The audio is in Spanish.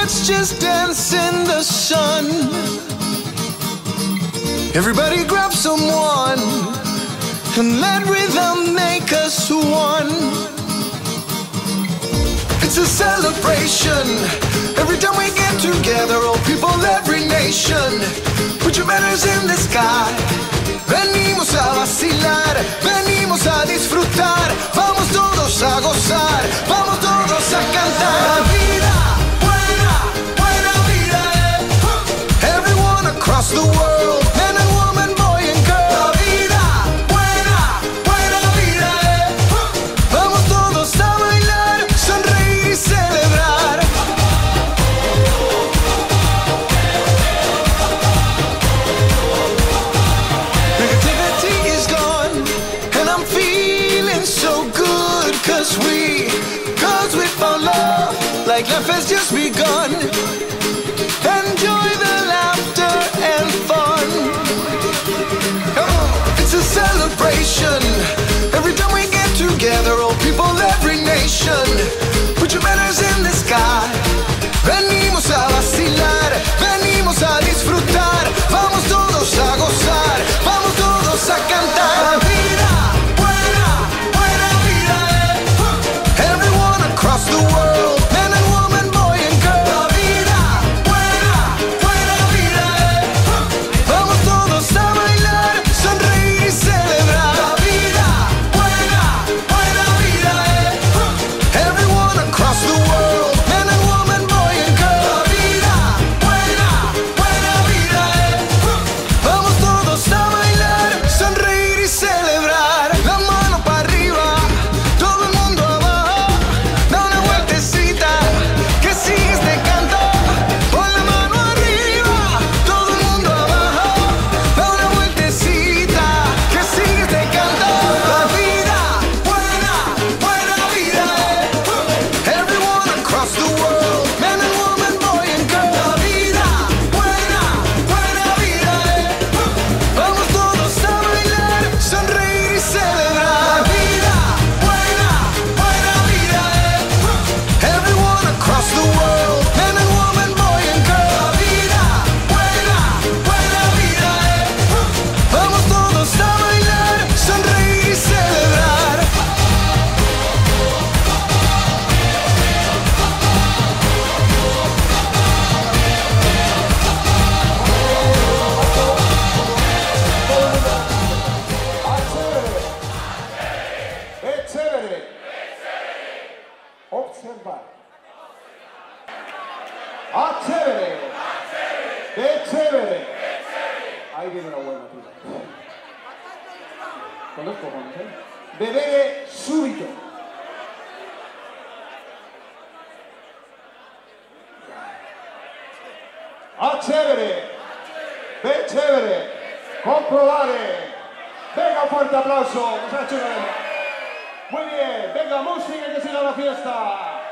let's just dance in the sun. Everybody grab someone and let rhythm make us one. It's a celebration every time we get together. All people, every nation, put your banners in the sky. Venimos a vacilar, venimos a disfrutar. Vamos todos a gozar, vamos todos a cantar. La vida, buena, buena vida, everyone across the world, man and woman, boy and girl. La vida, buena, buena vida, vamos todos a bailar, sonreír y celebrar. Negativity is gone, and I'm feeling so good, cause we found love, like life has just begun. Enjoy the laughter and fun. Come on. It's a celebration every time we get together. All people, every nation, put your banners in the sky. Venimos a vacilar, venimos a disfrutar. Vamos todos a gozar, vamos todos a cantar. La vida, buena, buena vida, everyone across the world, man and woman, boy and girl. La vida, buena, buena vida, vamos todos a bailar, sonreír y celebrar. La vida, buena, buena vida, everyone across the world, man and woman, boy and girl. La vida, buena, buena vida, vamos todos a bailar, sonreír y celebrar. La mano para arriba, todo el mundo abajo, da una vueltecita, que sigue este canto. Pon la mano arriba, todo el mundo abajo, da una vueltecita, que sigue este canto. La vida, buena, buena vida, everyone across the world, man and woman, boy and girl. La vida, buena, buena vida, vamos todos a bailar, sonreír y celebrar. La vida, buena, buena vida, everyone across the world, man and woman, boy and girl. La vida, buena, buena vida, vamos todos a bailar, sonreír y celebrar. Es chévere observar. ¡Ah, chévere! ¡Qué chévere! Ahí viene la buena, tío. Con los cojones, ¿eh? Bebé súbito. ¡Ah, chévere! ¡Qué chévere! ¡Comprobare! Venga, un fuerte aplauso, muchachos. Muy bien, venga, música que siga la fiesta.